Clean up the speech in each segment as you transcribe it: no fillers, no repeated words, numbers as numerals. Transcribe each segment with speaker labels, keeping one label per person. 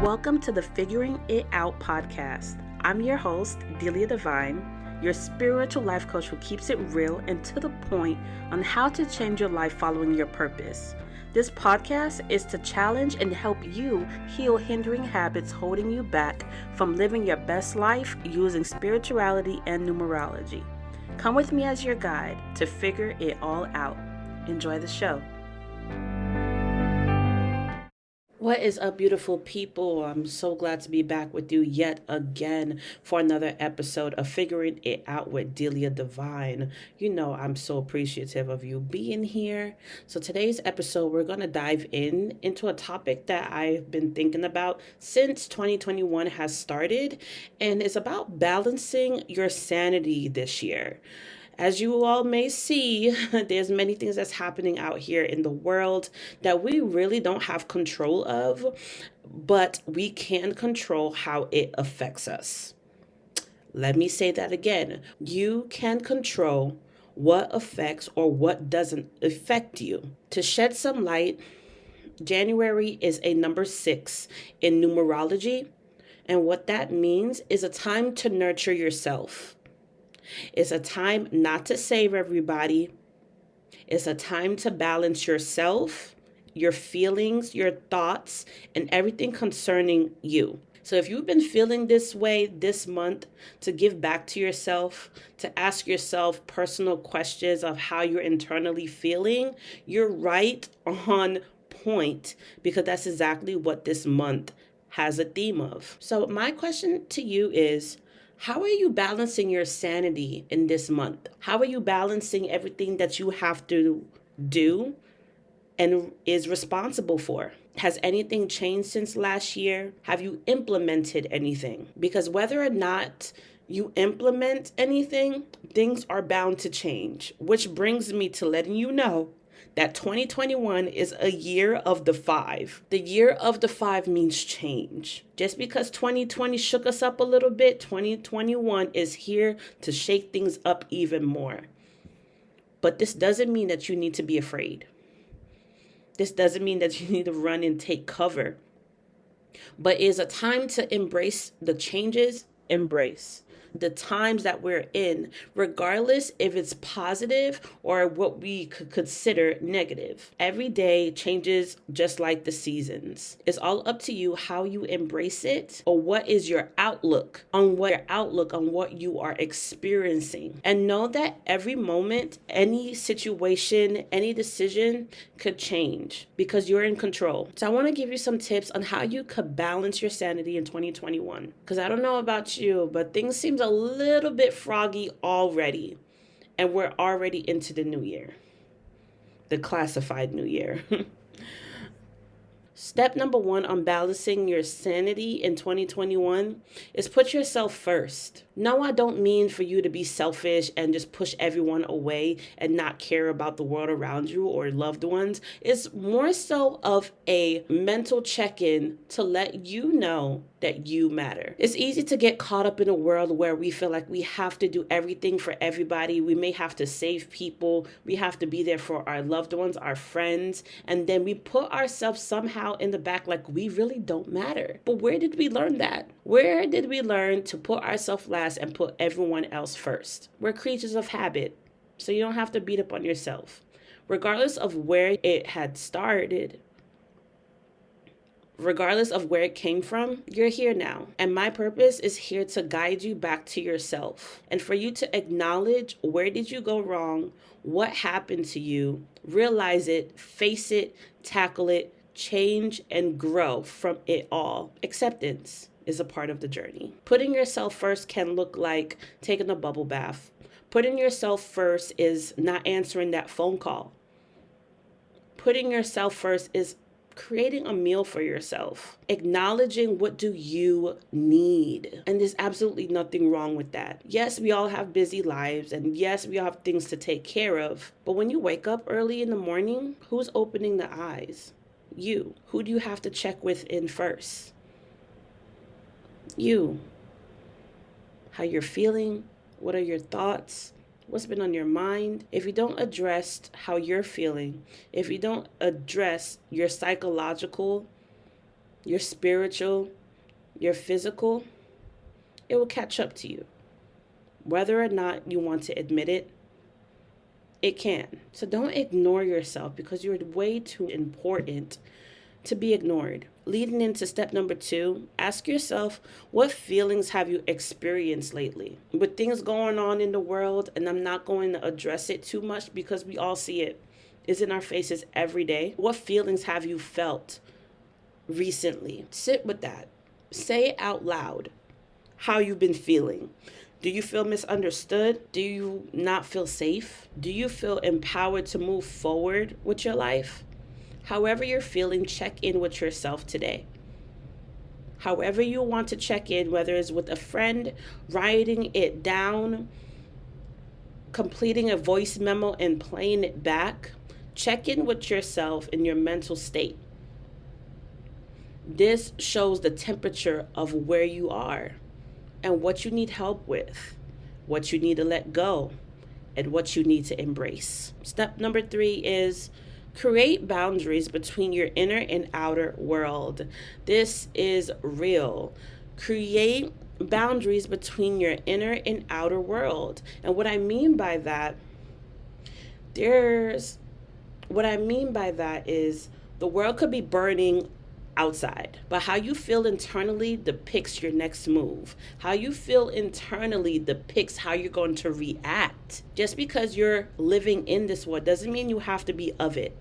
Speaker 1: Welcome to the Figuring It Out podcast. I'm your host, Delia Divine, your spiritual life coach who keeps it real and to the point on how to change your life following your purpose. This podcast is to challenge and help you heal hindering habits holding you back from living your best life using spirituality and numerology. Come with me as your guide to figure it all out. Enjoy the show. What is up, beautiful people? I'm so glad to be back with you yet again for another episode of Figuring It Out with Delia Divine. You know, I'm so appreciative of you being here. So today's episode, we're going to dive into a topic that I've been thinking about since 2021 has started, and it's about balancing your sanity this year. As you all may see, there's many things that's happening out here in the world that we really don't have control of, but we can control how it affects us. Let me say that again. You can control what affects or what doesn't affect you. To shed some light, January is a number 6 in numerology, and what that means is a time to nurture yourself. It's a time not to save everybody. It's a time to balance yourself, your feelings, your thoughts, and everything concerning you. So if you've been feeling this way this month, to give back to yourself, to ask yourself personal questions of how you're internally feeling, you're right on point, because that's exactly what this month has a theme of. So my question to you is, how are you balancing your sanity in this month? How are you balancing everything that you have to do and is responsible for? Has anything changed since last year? Have you implemented anything? Because whether or not you implement anything, things are bound to change, which brings me to letting you know that 2021 is a year of the 5. The year of the 5 means change. Just because 2020 shook us up a little bit, 2021 is here to shake things up even more. But this doesn't mean that you need to be afraid. This doesn't mean that you need to run and take cover. But it is a time to embrace the changes, embrace the times that we're in, regardless if it's positive or what we could consider negative. Every day changes just like the seasons. It's all up to you how you embrace it, or what is your outlook on what you are experiencing. And know that every moment, any situation, any decision could change because you're in control. So I want to give you some tips on how you could balance your sanity in 2021. Because I don't know about you, but things seem a little bit froggy already, and we're already into the new year, the classified new year. Step number 1 on balancing your sanity in 2021 is put yourself first. No, I don't mean for you to be selfish and just push everyone away and not care about the world around you or loved ones. It's more so of a mental check-in to let you know that you matter. It's easy to get caught up in a world where we feel like we have to do everything for everybody. We may have to save people. We have to be there for our loved ones, our friends, and then we put ourselves somehow in the back like we really don't matter. But where did we learn that? Where did we learn to put ourselves last and put everyone else first? We're creatures of habit, so you don't have to beat up on yourself. Regardless of where it had started, regardless of where it came from, you're here now. And my purpose is here to guide you back to yourself and for you to acknowledge where did you go wrong, what happened to you, realize it, face it, tackle it, change, and grow from it all. Acceptance is a part of the journey. Putting yourself first can look like taking a bubble bath. Putting yourself first is not answering that phone call. Putting yourself first is creating a meal for yourself, acknowledging what do you need. And there's absolutely nothing wrong with that. Yes, we all have busy lives, and yes, we all have things to take care of. But when you wake up early in the morning, who's opening the eyes? You. Who do you have to check with in first? You. How you're feeling? What are your thoughts? What's been on your mind? If you don't address how you're feeling, if you don't address your psychological your spiritual, your physical, it will catch up to you. Whether or not you want to admit it, it can. So don't ignore yourself because you're way too important to be ignored. Leading into step number 2, ask yourself, what feelings have you experienced lately? With things going on in the world, and I'm not going to address it too much because we all see it. It's in our faces every day. What feelings have you felt recently? Sit with that. Say out loud how you've been feeling. Do you feel misunderstood? Do you not feel safe? Do you feel empowered to move forward with your life? However you're feeling, check in with yourself today. However you want to check in, whether it's with a friend, writing it down, completing a voice memo and playing it back, check in with yourself in your mental state. This shows the temperature of where you are and what you need help with, what you need to let go, and what you need to embrace. Step number 3 is create boundaries between your inner and outer world. This is real. Create boundaries between your inner and outer world. And what I mean by that is the world could be burning outside, but how you feel internally depicts your next move. How you feel internally depicts how you're going to react. Just because you're living in this world doesn't mean you have to be of it.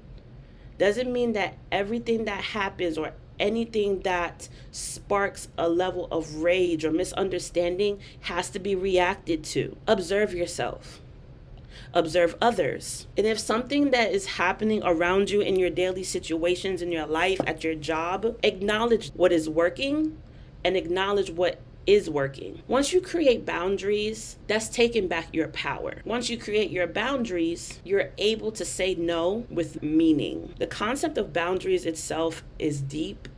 Speaker 1: Doesn't mean that everything that happens or anything that sparks a level of rage or misunderstanding has to be reacted to. Observe yourself. Observe others. And if something that is happening around you in your daily situations, in your life, at your job, acknowledge what is working and acknowledge what is working. Once you create boundaries, that's taking back your power. Once you create your boundaries, you're able to say no with meaning. The concept of boundaries itself is deep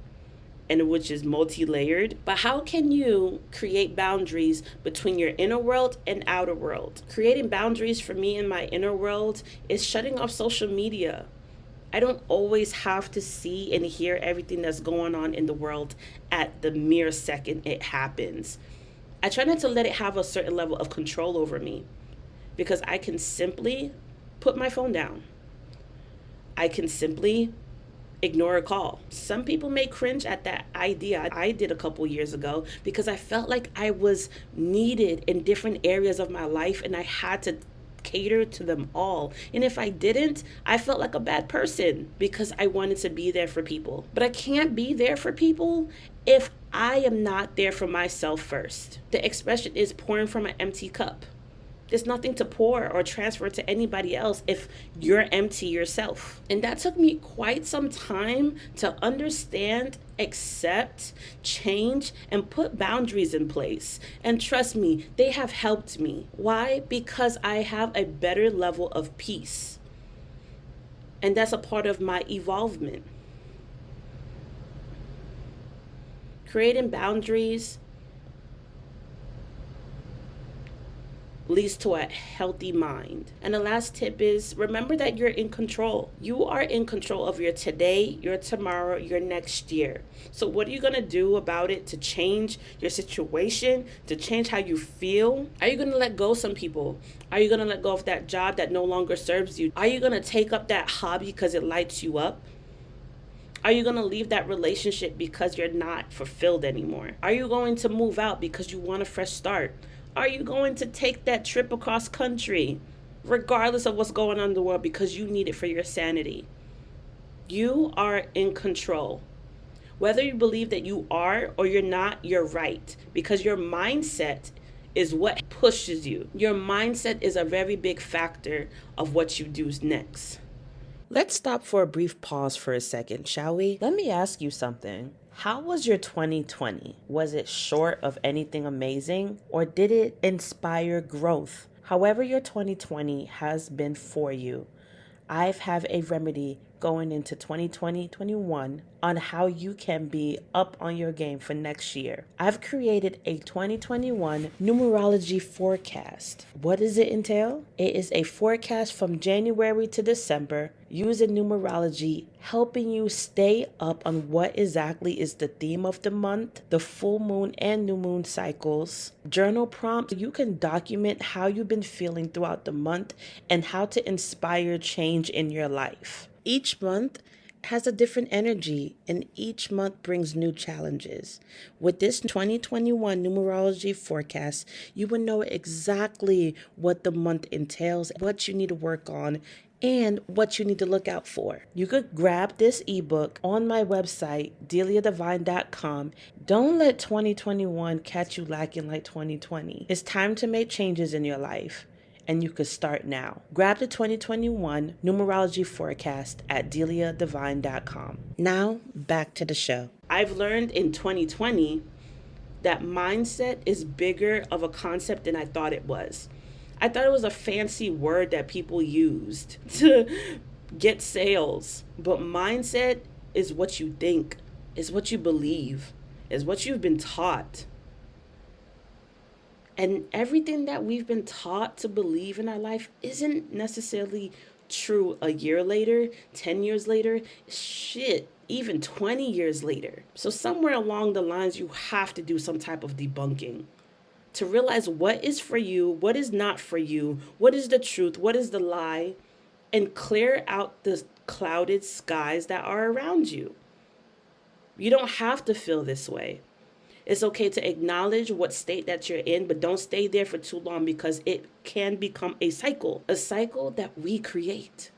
Speaker 1: and which is multi-layered. But how can you create boundaries between your inner world and outer world? Creating boundaries for me in my inner world is shutting off social media. I don't always have to see and hear everything that's going on in the world at the mere second it happens. I try not to let it have a certain level of control over me because I can simply put my phone down. I can simply ignore a call. Some people may cringe at that idea. I did a couple years ago because I felt like I was needed in different areas of my life and I had to cater to them all. And if I didn't, I felt like a bad person because I wanted to be there for people. But I can't be there for people if I am not there for myself first. The expression is pouring from an empty cup. There's nothing to pour or transfer to anybody else if you're empty yourself. And that took me quite some time to understand, accept, change, and put boundaries in place. And trust me, they have helped me. Why? Because I have a better level of peace. And that's a part of my evolvement. Creating boundaries leads to a healthy mind. And the last tip is remember that you're in control. You are in control of your today, your tomorrow, your next year. So what are you going to do about it to change your situation, to change how you feel? Are you going to let go of some people? Are you going to let go of that job that no longer serves you? Are you going to take up that hobby because it lights you up? Are you going to leave that relationship because you're not fulfilled anymore? Are you going to move out because you want a fresh start? Are you going to take that trip across country, regardless of what's going on in the world, because you need it for your sanity? You are in control. Whether you believe that you are or you're not, you're right. Because your mindset is what pushes you. Your mindset is a very big factor of what you do next. Let's stop for a brief pause for a second, shall we? Let me ask you something. How was your 2020? Was it short of anything amazing, or did it inspire growth? However your 2020 has been for you, I have a remedy going into 2020-21 on how you can be up on your game for next year. I've created a 2021 Numerology Forecast. What does it entail? It is a forecast from January to December using numerology, helping you stay up on what exactly is the theme of the month, the full moon and new moon cycles, journal prompts. You can document how you've been feeling throughout the month and how to inspire change in your life. Each month has a different energy, and each month brings new challenges. With this 2021 numerology forecast, you will know exactly what the month entails, what you need to work on, and what you need to look out for. You could grab this ebook on my website, deliadivine.com. Don't let 2021 catch you lacking like 2020. It's time to make changes in your life, and you could start now. Grab the 2021 Numerology Forecast at deliadivine.com. Now, back to the show. I've learned in 2020 that mindset is bigger of a concept than I thought it was. I thought it was a fancy word that people used to get sales. But mindset is what you think, is what you believe, is what you've been taught. And everything that we've been taught to believe in our life isn't necessarily true a year later, 10 years later, even 20 years later. So somewhere along the lines, you have to do some type of debunking to realize what is for you, what is not for you, what is the truth, what is the lie, and clear out the clouded skies that are around you. You don't have to feel this way. It's okay to acknowledge what state that you're in, but don't stay there for too long because it can become a cycle that we create.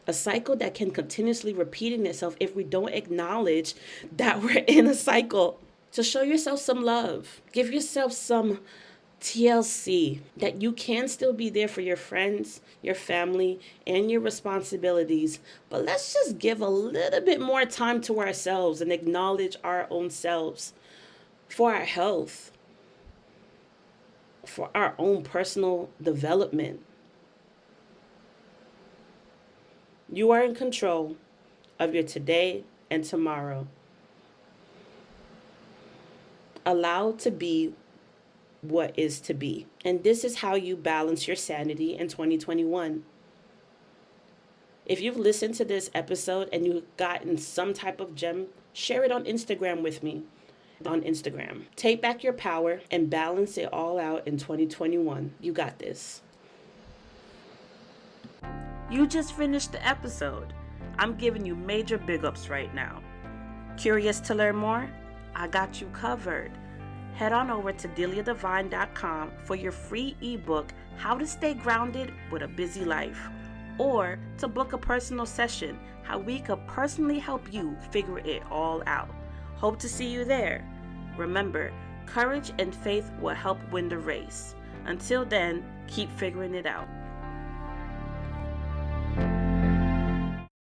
Speaker 1: A cycle that can continuously repeating itself if we don't acknowledge that we're in a cycle. So show yourself some love. Give yourself some TLC that you can still be there for your friends, your family, and your responsibilities. But let's just give a little bit more time to ourselves and acknowledge our own selves for our health, for our own personal development. You are in control of your today and tomorrow. Allowed to be what is to be. And this is how you balance your sanity in 2021. If you've listened to this episode and you've gotten some type of gem, share it on Instagram with me. On Instagram. Take back your power and balance it all out in 2021. You got this. You just finished the episode. I'm giving you major big ups right now. Curious to learn more? I got you covered. Head on over to deliadivine.com for your free ebook, How to Stay Grounded with a Busy Life, or to book a personal session, how we could personally help you figure it all out. Hope to see you there. Remember, courage and faith will help win the race. Until then, keep figuring it out.